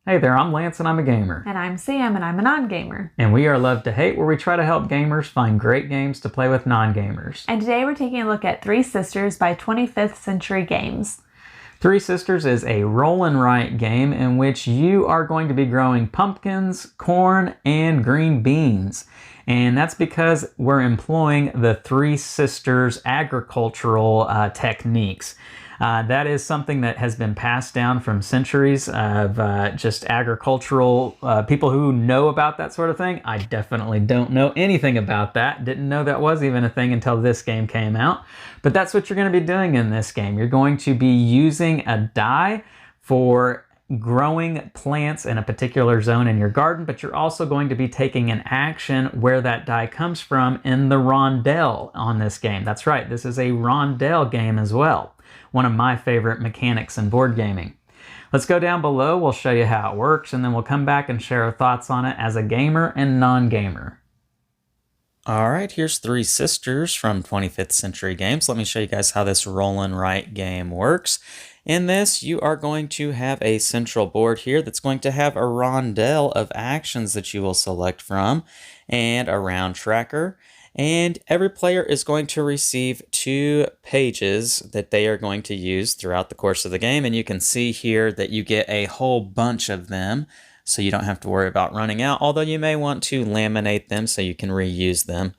Hey there, I'm Lance and I'm a gamer. And I'm Sam and I'm a non-gamer. And we are Love to Hate, where we try to help gamers find great games to play with non-gamers. And today we're taking a look at Three Sisters by 25th Century Games. Three Sisters is a roll and write game in which you are going to be growing pumpkins, corn, and green beans. And that's because we're employing the Three Sisters agricultural techniques. That is something that has been passed down from centuries of just agricultural people who know about that sort of thing. I definitely don't know anything about that. Didn't know that was even a thing until this game came out. But that's what you're going to be doing in this game. You're going to be using a die for growing plants in a particular zone in your garden, but you're also going to be taking an action where that die comes from in the rondel on this game. That's right, this is a rondel game as well. One of my favorite mechanics in board gaming. Let's go down below, we'll show you how it works, and then we'll come back and share our thoughts on it as a gamer and non-gamer. All right, here's Three Sisters from 25th Century Games. Let me show you guys how this roll and write game works. In this, you are going to have a central board here that's going to have a rondel of actions that you will select from and a round tracker. And every player is going to receive 2 pages that they are going to use throughout the course of the game. And you can see here that you get a whole bunch of them, so you don't have to worry about running out, although you may want to laminate them so you can reuse them.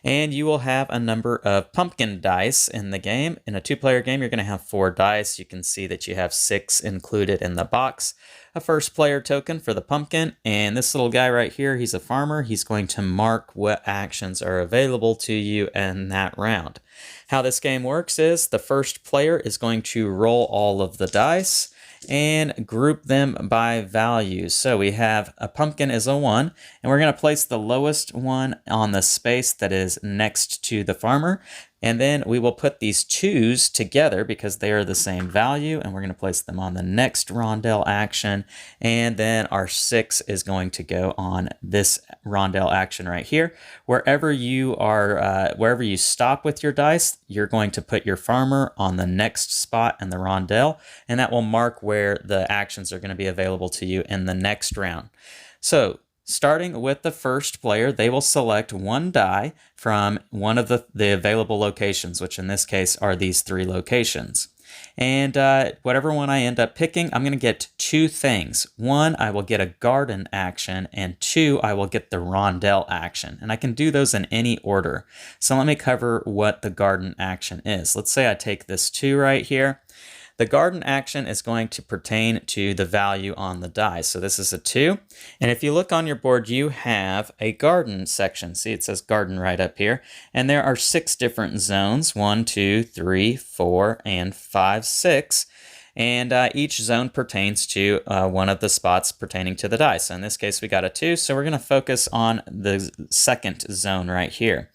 And you will have a number of pumpkin dice in the game. In a 2-player game, you're going to have 4 dice. You can see that you have 6 included in the box. A first player token for the pumpkin, and this little guy right here, he's a farmer. He's going to mark what actions are available to you in that round. How this game works is the first player is going to roll all of the dice and group them by value. So we have a pumpkin is a 1, and we're going to place the lowest one on the space that is next to the farmer. And then we will put these 2s together because they are the same value, and we're going to place them on the next rondel action. And then our 6 is going to go on this rondel action right here. Wherever you are, wherever you stop with your dice, you're going to put your farmer on the next spot in the rondel, and that will mark where the actions are going to be available to you in the next round. So, starting with the first player, they will select 1 die from one of the available locations, which in this case are these 3 locations. And whatever one I end up picking, I'm going to get 2 things. 1, I will get a garden action, and 2, I will get the rondel action. And I can do those in any order. So let me cover what the garden action is. Let's say I take this 2 right here. The garden action is going to pertain to the value on the die. So this is a 2. And if you look on your board, you have a garden section. See, it says garden right up here. And there are 6 different zones, 1, 2, 3, 4, and 5, 6. And each zone pertains to one of the spots pertaining to the die. So in this case, we got a 2. So we're going to focus on the second zone right here.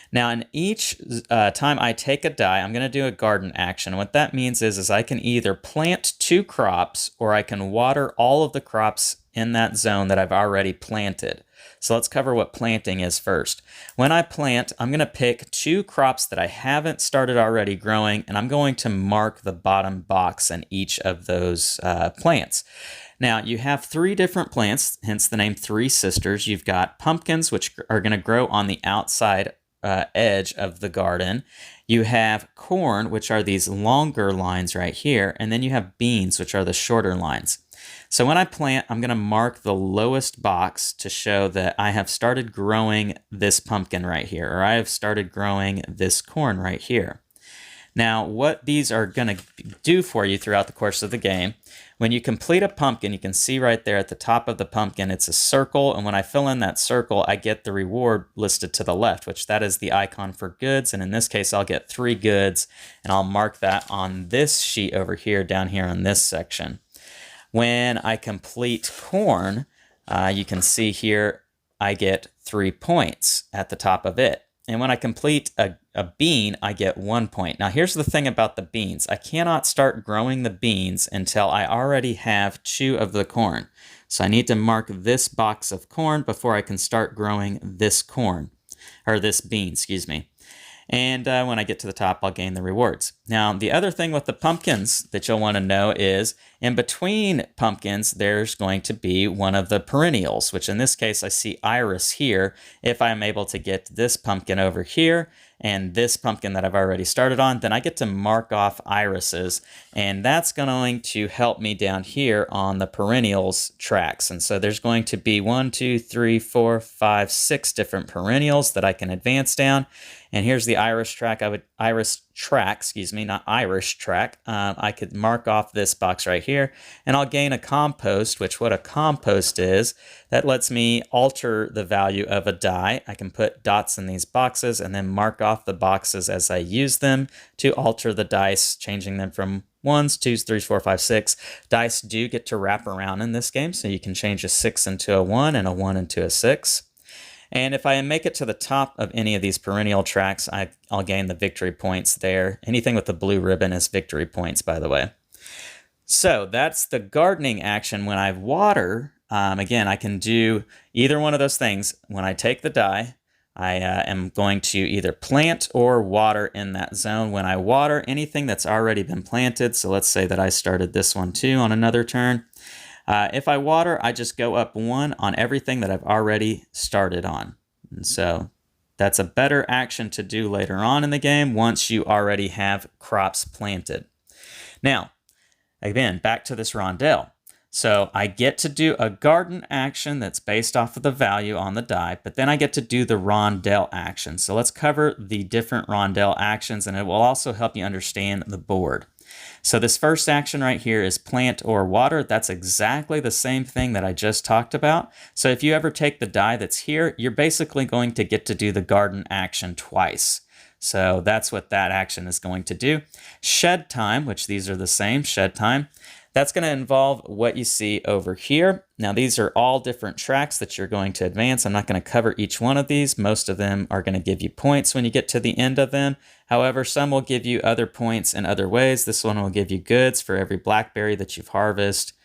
Now, in each time I take a die, I'm going to do a garden action. What that means is I can either plant 2 crops or I can water all of the crops in that zone that I've already planted. So let's cover what planting is first. When I plant, I'm going to pick 2 crops that I haven't started already growing, and I'm going to mark the bottom box in each of those plants. Now, you have 3 different plants, hence the name Three Sisters. You've got pumpkins, which are going to grow on the outside edge of the garden. You have corn, which are these longer lines right here, and then you have beans, which are the shorter lines. So when I plant, I'm going to mark the lowest box to show that I have started growing this pumpkin right here, or I have started growing this corn right here. Now, what these are going to do for you throughout the course of the game, when you complete a pumpkin, you can see right there at the top of the pumpkin, it's a circle. And when I fill in that circle, I get the reward listed to the left, which that is the icon for goods. And in this case, I'll get 3 goods, and I'll mark that on this sheet over here, down here on this section. When I complete corn, you can see here, I get 3 points at the top of it. And when I complete a bean, I get 1 point. Now, here's the thing about the beans. I cannot start growing the beans until I already have 2 of the corn. So I need to mark this box of corn before I can start growing this corn, or this bean, excuse me. And when I get to the top, I'll gain the rewards. Now, the other thing with the pumpkins that you'll want to know is in between pumpkins, there's going to be one of the perennials, which in this case, I see iris here. If I'm able to get this pumpkin over here and this pumpkin that I've already started on, then I get to mark off irises, and that's going to help me down here on the perennials tracks. And so there's going to be 1, 2, 3, 4, 5, 6 different perennials that I can advance down. And here's the Irish track. Not Irish track. I could mark off this box right here, and I'll gain a compost, which what a compost is, that lets me alter the value of a die. I can put dots in these boxes and then mark off the boxes as I use them to alter the dice, changing them from 1s, 2s, 3s, 4, 5, 6. Dice do get to wrap around in this game, so you can change a 6 into a 1 and a 1 into a 6. And if I make it to the top of any of these perennial tracks, I'll gain the victory points there. Anything with the blue ribbon is victory points, by the way. So that's the gardening action. When I water, again, I can do either one of those things. When I take the die, I am going to either plant or water in that zone. When I water anything that's already been planted, so let's say that I started this one too on another turn. If I water, I just go up 1 on everything that I've already started on. And so that's a better action to do later on in the game once you already have crops planted. Now, again, back to this rondel. So I get to do a garden action that's based off of the value on the die, but then I get to do the rondel action. So let's cover the different rondel actions, and it will also help you understand the board. So this first action right here is plant or water. That's exactly the same thing that I just talked about. So if you ever take the die that's here, you're basically going to get to do the garden action twice. So that's what that action is going to do. Shed time, which these are the same, shed time. That's going to involve what you see over here. Now, these are all different tracks that you're going to advance. I'm not going to cover each one of these. Most of them are going to give you points when you get to the end of them. However, some will give you other points in other ways. This one will give you goods for every blackberry that you've harvested.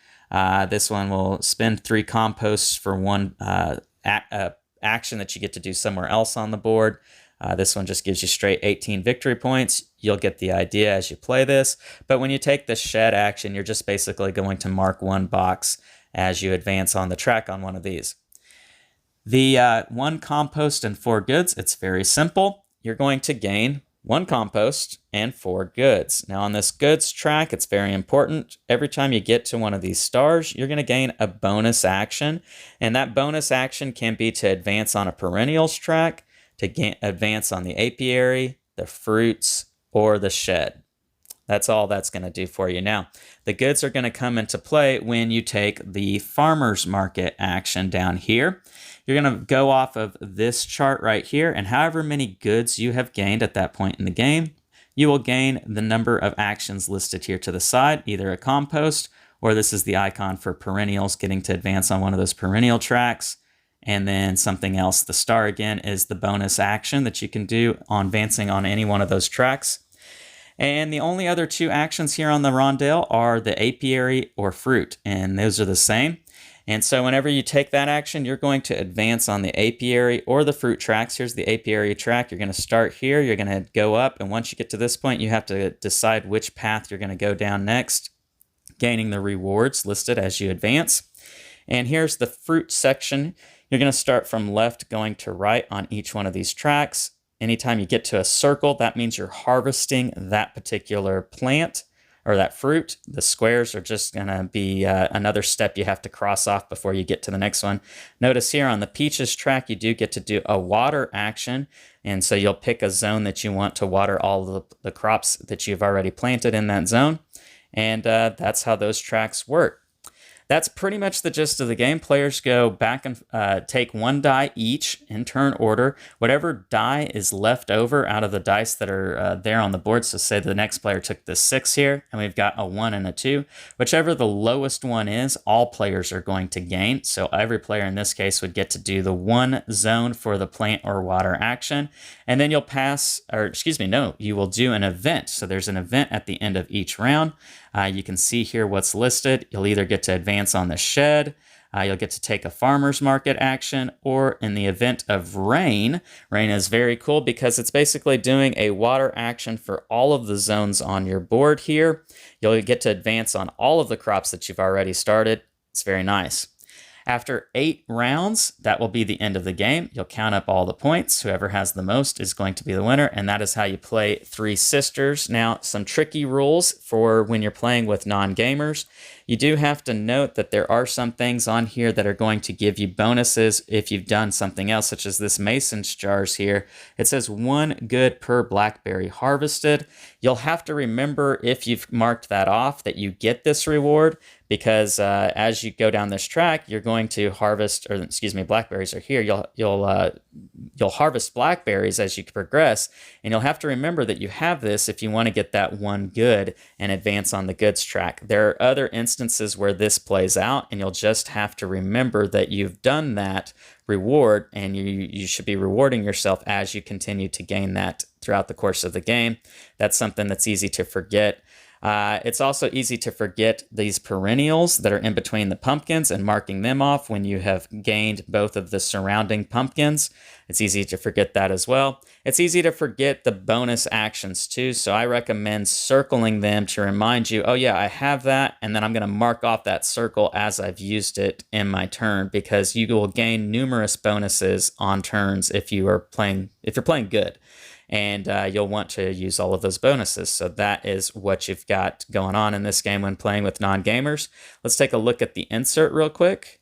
This one will spend 3 composts for one action that you get to do somewhere else on the board. This one just gives you straight 18 victory points. You'll get the idea as you play this. But when you take the shed action, you're just basically going to mark 1 box as you advance on the track on one of these. The 1 compost and 4 goods, it's very simple. You're going to gain 1 compost and 4 goods. Now on this goods track, it's very important. Every time you get to one of these stars, you're going to gain a bonus action. And that bonus action can be to advance on a perennials track, to advance on the apiary, the fruits, or the shed. That's all that's going to do for you. Now, the goods are going to come into play when you take the farmer's market action down here. You're going to go off of this chart right here, and however many goods you have gained at that point in the game, you will gain the number of actions listed here to the side, either a compost, or this is the icon for perennials, getting to advance on one of those perennial tracks. And then something else, the star again, is the bonus action that you can do on advancing on any one of those tracks. And the only other 2 actions here on the rondel are the apiary or fruit, and those are the same. And so whenever you take that action, you're going to advance on the apiary or the fruit tracks. Here's the apiary track. You're going to start here. You're going to go up, and once you get to this point, you have to decide which path you're going to go down next, gaining the rewards listed as you advance. And here's the fruit section. You're going to start from left going to right on each one of these tracks. Anytime you get to a circle, that means you're harvesting that particular plant or that fruit. The squares are just going to be another step you have to cross off before you get to the next one. Notice here on the peaches track, you do get to do a water action. And so you'll pick a zone that you want to water all the crops that you've already planted in that zone. And that's how those tracks work. That's pretty much the gist of the game. Players go back and take 1 die each in turn order. Whatever die is left over out of the dice that are there on the board, so say the next player took the 6 here, and we've got a 1 and a 2. Whichever the lowest one is, all players are going to gain. So every player in this case would get to do the 1 zone for the plant or water action. And then you'll you will do an event. So there's an event at the end of each round. You can see here what's listed. You'll either get to advance on the shed, You'll get to take a farmer's market action, or in the event of rain. Rain is very cool because it's basically doing a water action for all of the zones on your board here. You'll get to advance on all of the crops that you've already started. It's very nice. After 8 rounds, that will be the end of the game. You'll count up all the points. Whoever has the most is going to be the winner, and that is how you play Three Sisters. Now, some tricky rules for when you're playing with non-gamers. You do have to note that there are some things on here that are going to give you bonuses if you've done something else, such as this Mason's jars here. It says 1 good per blackberry harvested. You'll have to remember, if you've marked that off, that you get this reward, because as you go down this track, you're going to harvest, or excuse me, blackberries are here. You'll harvest blackberries as you progress, and you'll have to remember that you have this if you want to get that 1 good and advance on the goods track. There are other instances where this plays out, and you'll just have to remember that you've done that reward, and you should be rewarding yourself as you continue to gain that throughout the course of the game. That's something that's easy to forget. It's also easy to forget these perennials that are in between the pumpkins and marking them off when you have gained both of the surrounding pumpkins. It's easy to forget that as well. It's easy to forget the bonus actions too, so I recommend circling them to remind you, oh yeah, I have that, and then I'm going to mark off that circle as I've used it in my turn, because you will gain numerous bonuses on turns if you're playing good. And you'll want to use all of those bonuses. So that is what you've got going on in this game when playing with non-gamers. Let's take a look at the insert real quick.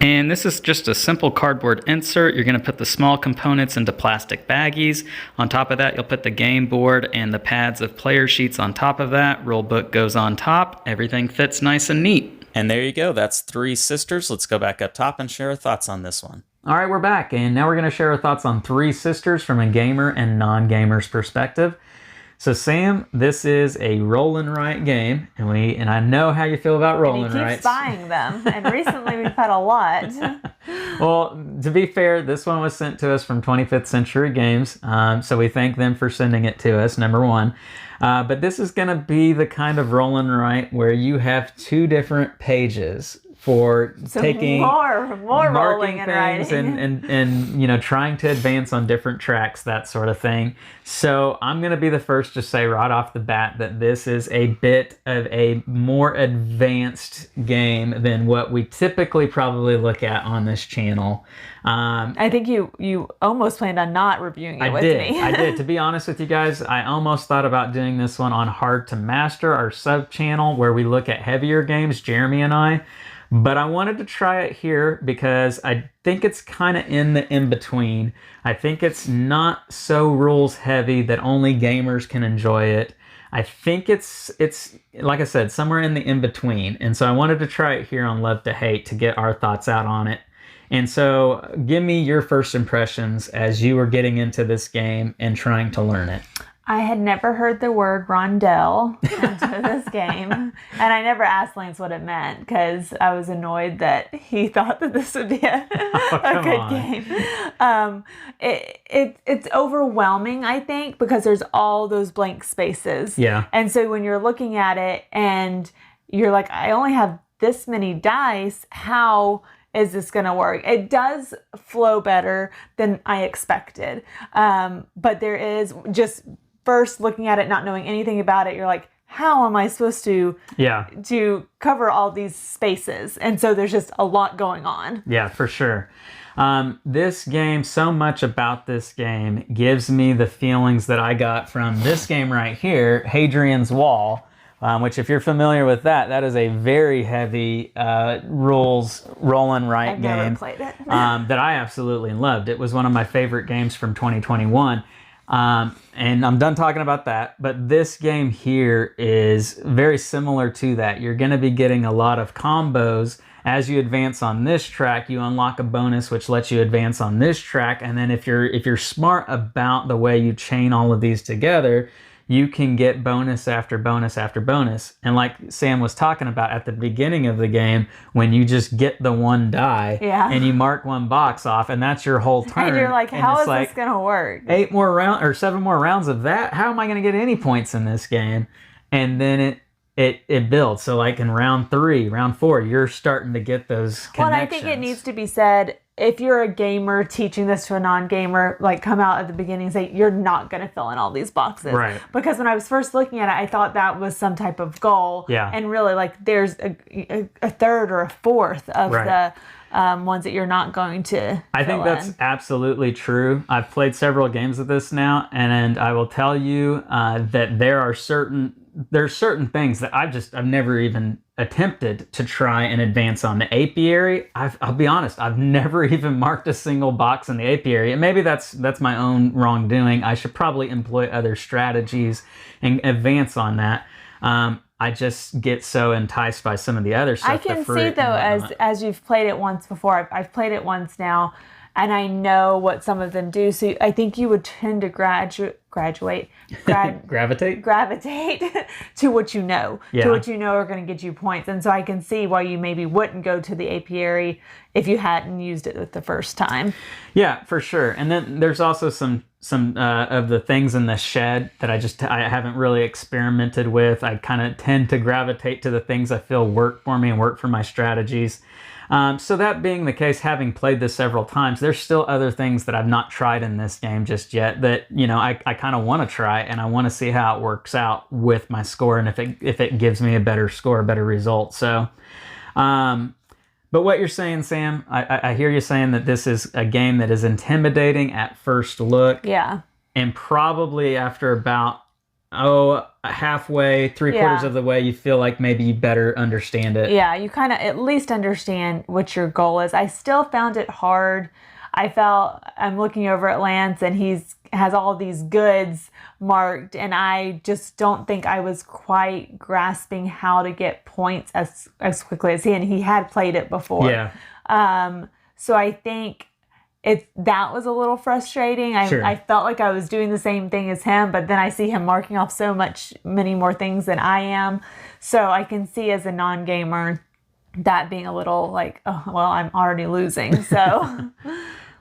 And this is just a simple cardboard insert. You're going to put the small components into plastic baggies. On top of that, you'll put the game board and the pads of player sheets on top of that. Rule book goes on top. Everything fits nice and neat. And there you go. That's Three Sisters. Let's go back up top and share our thoughts on this one. All right, we're back, and now we're going to share our thoughts on Three Sisters from a gamer and non-gamer's perspective. So, Sam, this is a roll and write game, and I know how you feel about roll and writes. He keeps buying them, and recently we've had a lot. Well, to be fair, this one was sent to us from 25th Century Games, so we thank them for sending it to us, number one. But this is going to be the kind of roll and write where you have 2 different pages for taking more rolling and things writing and trying to advance on different tracks, that sort of thing. So I'm going to be the first to say right off the bat that this is a bit of a more advanced game than what we typically probably look at on this channel. I think you almost planned on not reviewing it with me. I did. To be honest with you guys, I almost thought about doing this one on Hard to Master, our sub-channel, where we look at heavier games, Jeremy and I. But I wanted to try it here because I think it's kind of in the in-between. I think it's not so rules heavy that only gamers can enjoy it. I think it's like I said, somewhere in the in-between. And so I wanted to try it here on Love to Hate to get our thoughts out on it. And so give me your first impressions as you were getting into this game and trying to learn it. I had never heard the word rondel until this game, and I never asked Lance what it meant because I was annoyed that he thought that this would be a good game. It's overwhelming, I think, because there's all those blank spaces. Yeah. And so when you're looking at it and you're like, I only have this many dice, how is this going to work? It does flow better than I expected. But there is just first looking at it, not knowing anything about it, you're like, how am I supposed to cover all these spaces? And so there's just a lot going on. Yeah, for sure. This game, so much about this game gives me the feelings that I got from this game right here, Hadrian's Wall, which if you're familiar with that, that is a very heavy rules roll and write game. I've never played it. That I absolutely loved. It was one of my favorite games from 2021. And I'm done talking about that, but this game here is very similar to that. You're going to be getting a lot of combos. As you advance on this track, you unlock a bonus which lets you advance on this track, and then if you're smart about the way you chain all of these together, you can get bonus after bonus after bonus. And like Sam was talking about at the beginning of the game, when you just get the 1 die and you mark 1 box off, and that's your whole turn. And you're like, how is this going to work? 7 more rounds of that? How am I going to get any points in this game? And then it builds. So like in round 3, round 4, you're starting to get those connections. Well, and I think it needs to be said, if you're a gamer teaching this to a non-gamer, like come out at the beginning and say, you're not going to fill in all these boxes. Right. Because when I was first looking at it, I thought that was some type of goal. Yeah. And really, like, there's a third or a fourth of Right. the ones that you're not going to I think that's absolutely true. I've played several games of this now, and I will tell you that there's certain things that I've never even attempted to try and advance on. The apiary, I'll be honest, I've never even marked a single box in the apiary, and maybe that's my own wrongdoing. I should probably employ other strategies and advance on that. I just get so enticed by some of the other stuff. I can see though, as you've played it once before, I've played it once now, and I know what some of them do. So I think you would tend to gravitate to what you know, to what you know are going to get you points. And so I can see why you maybe wouldn't go to the apiary if you hadn't used it the first time. Yeah, for sure. And then there's also some of the things in the shed that I haven't really experimented with. I kind of tend to gravitate to the things I feel work for me and work for my strategies. So that being the case, having played this several times, there's still other things that I've not tried in this game just yet that, I kind of want to try, and I want to see how it works out with my score and if it gives me a better score, a better result. So, but what you're saying, Sam, I hear you saying that this is a game that is intimidating at first look. Yeah. And probably after about, halfway, 3/4 of the way, you feel like maybe you better understand it. Yeah, you kind of at least understand what your goal is. I still found it hard. I'm looking over at Lance, and has all these goods marked, and I just don't think I was quite grasping how to get points as quickly as he, and he had played it before. Yeah. So I think that was a little frustrating. Sure. I felt like I was doing the same thing as him, but then I see him marking off many more things than I am. So I can see as a non-gamer that being a little like, oh, well, I'm already losing. So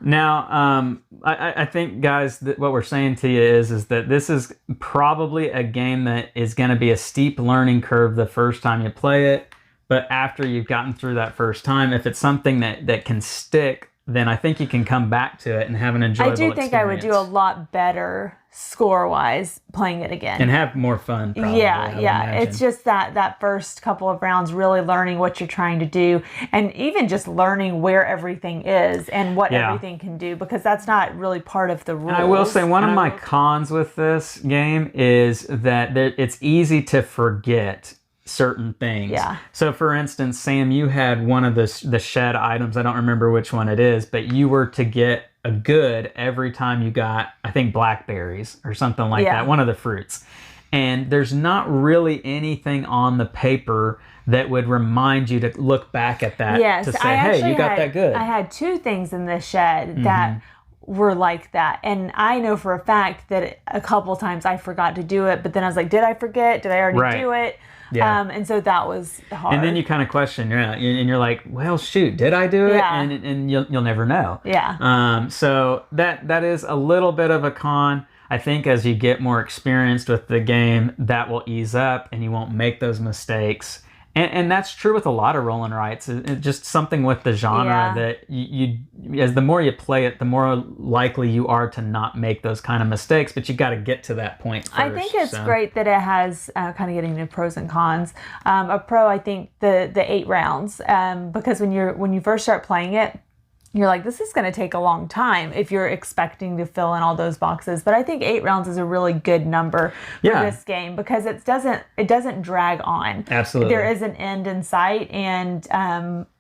now, I think, guys, that what we're saying to you is that this is probably a game that is going to be a steep learning curve the first time you play it. But after you've gotten through that first time, if it's something that can stick, then I think you can come back to it and have an enjoyable experience. I do think I would do a lot better score-wise playing it again. And have more fun, probably. Yeah. It's just that first couple of rounds, really learning what you're trying to do, and even just learning where everything is and what everything can do, because that's not really part of the rules. And I will say, one of my cons with this game is that it's easy to forget certain things. Yeah. So for instance, Sam, you had one of the shed items. I don't remember which one it is, but you were to get a good every time you got, I think, blackberries or something like that, one of the fruits. And there's not really anything on the paper that would remind you to look back at that to say, hey, you got that good. I had 2 things in the shed that were like that, and I know for a fact that a couple times I forgot to do it, but then I was like, did I forget? Did I already do it? Yeah. And so that was hard. And then you kind of question, and you're like, well, shoot, did I do it? Yeah. And you'll never know. Yeah. So that is a little bit of a con. I think as you get more experienced with the game, that will ease up and you won't make those mistakes. And that's true with a lot of roll and writes. It's just something with the genre that you as the more you play it, the more likely you are to not make those kind of mistakes. But you got to get to that point first. I think it's great that it has kind of getting to pros and cons. A pro, I think the 8 rounds, because when you first start playing it, you're like, this is going to take a long time if you're expecting to fill in all those boxes. But I think 8 rounds is a really good number for this game, because it doesn't drag on. Absolutely. There is an end in sight, and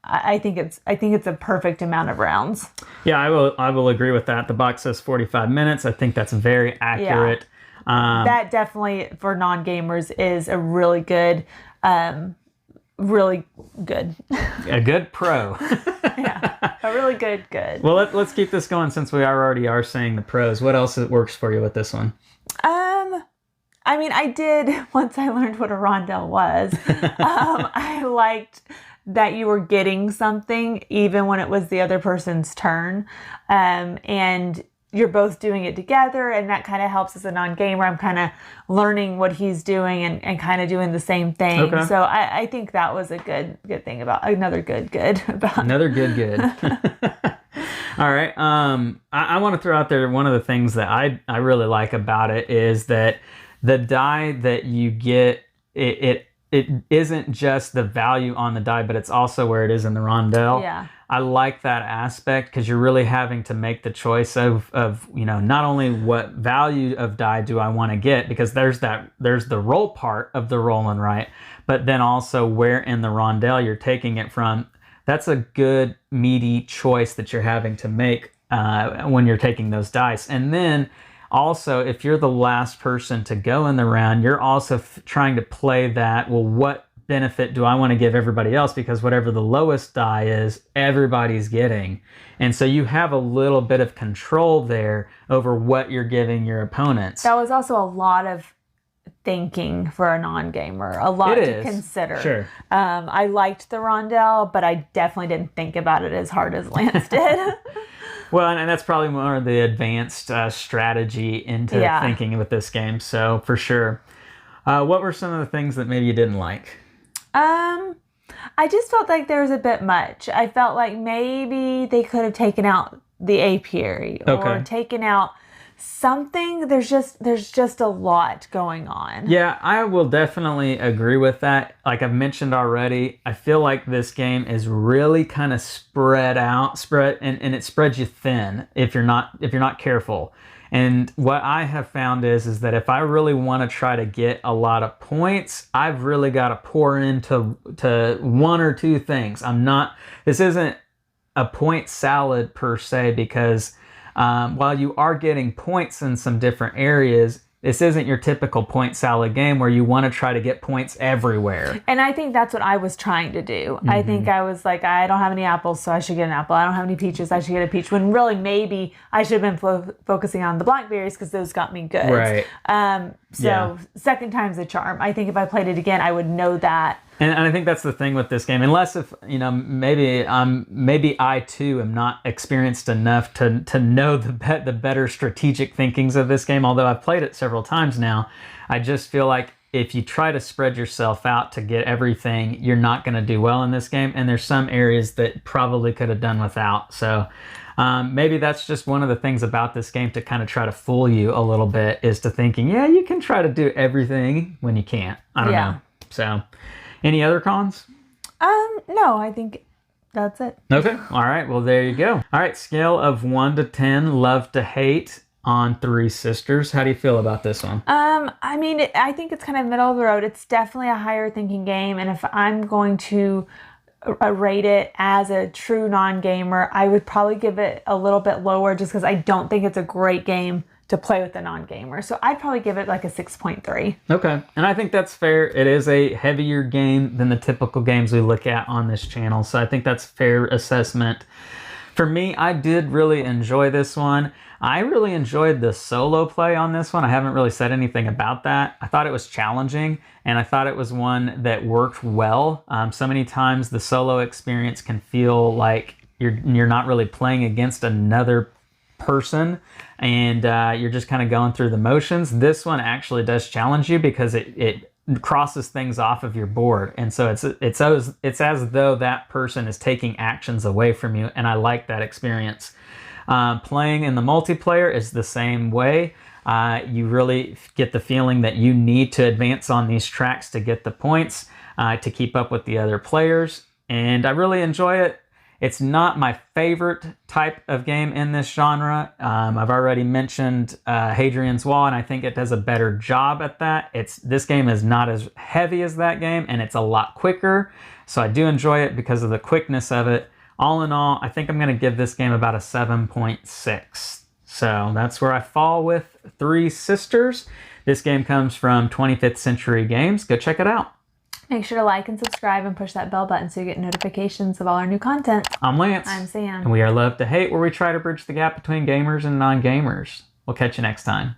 I think it's a perfect amount of rounds. Yeah, I will agree with that. The box says 45 minutes. I think that's very accurate. Yeah. That definitely for non-gamers is a really good. Really good. A good pro. Yeah, a really good. Well, let's keep this going since we already are saying the pros. What else works for you with this one? I mean, I did, once I learned what a rondel was, I liked that you were getting something even when it was the other person's turn. And you're both doing it together, and that kind of helps as a non-gamer. I'm kind of learning what he's doing and kind of doing the same thing. Okay. So I think that was a good thing about another good about Another good. All right. I want to throw out there one of the things that I really like about it is that the die that you get, it isn't just the value on the die, but it's also where it is in the rondel. Yeah. I like that aspect because you're really having to make the choice of not only what value of die do I want to get, because there's the roll part of the roll and write, but then also where in the rondel you're taking it from. That's a good meaty choice that you're having to make when you're taking those dice. And then also, if you're the last person to go in the round, you're also trying to play that, well, what benefit do I want to give everybody else? Because whatever the lowest die is, everybody's getting. And so you have a little bit of control there over what you're giving your opponents. That was also a lot of thinking for a non-gamer, a lot to consider. Sure. I liked the rondel, but I definitely didn't think about it as hard as Lance did. Well, and that's probably more of the advanced strategy into thinking with this game. So for sure. What were some of the things that maybe you didn't like? I just felt like there was a bit much. I felt like maybe they could have taken out the apiary or taken out something. There's just a lot going on. Yeah, I will definitely agree with that. Like I've mentioned already, I feel like this game is really kind of spread and it spreads you thin if you're not careful. And what I have found is that if I really want to try to get a lot of points, I've really got to pour into one or two things. This isn't a point salad per se, because while you are getting points in some different areas, this isn't your typical point salad game where you want to try to get points everywhere. And I think that's what I was trying to do. I think I was like, I don't have any apples, so I should get an apple. I don't have any peaches, I should get a peach. When really maybe I should have been focusing on the blackberries because those got me good. Right. Second time's a charm. I think if I played it again, I would know that. And I think that's the thing with this game. Unless if maybe I too am not experienced enough to know the better strategic thinkings of this game. Although I've played it several times now, I just feel like if you try to spread yourself out to get everything, you're not going to do well in this game. And there's some areas that probably could have done without. So maybe that's just one of the things about this game to kind of try to fool you a little bit, is to thinking, yeah, you can try to do everything when you can't. I don't know. So. Any other cons? No, I think that's it. Okay. All right. Well, there you go. All right. Scale of 1 to 10, love to hate on Three Sisters. How do you feel about this one? I mean, I think it's kind of middle of the road. It's definitely a higher thinking game. And if I'm going to rate it as a true non-gamer, I would probably give it a little bit lower just because I don't think it's a great game to play with a non-gamer. So I'd probably give it like a 6.3. Okay. And I think that's fair. It is a heavier game than the typical games we look at on this channel. So I think that's fair assessment. For me, I did really enjoy this one. I really enjoyed the solo play on this one. I haven't really said anything about that. I thought it was challenging, and I thought it was one that worked well. So many times the solo experience can feel like you're not really playing against another person, and you're just kind of going through the motions. This one actually does challenge you because it crosses things off of your board, and so it's as though that person is taking actions away from you, and I like that experience. Playing in the multiplayer is the same way. You really get the feeling that you need to advance on these tracks to get the points to keep up with the other players, and I really enjoy it. It's not my favorite type of game in this genre. I've already mentioned Hadrian's Wall, and I think it does a better job at that. This game is not as heavy as that game, and it's a lot quicker. So I do enjoy it because of the quickness of it. All in all, I think I'm going to give this game about a 7.6. So that's where I fall with Three Sisters. This game comes from 25th Century Games. Go check it out. Make sure to like and subscribe and push that bell button so you get notifications of all our new content. I'm Lance. I'm Sam. And we are Love to Hate, where we try to bridge the gap between gamers and non-gamers. We'll catch you next time.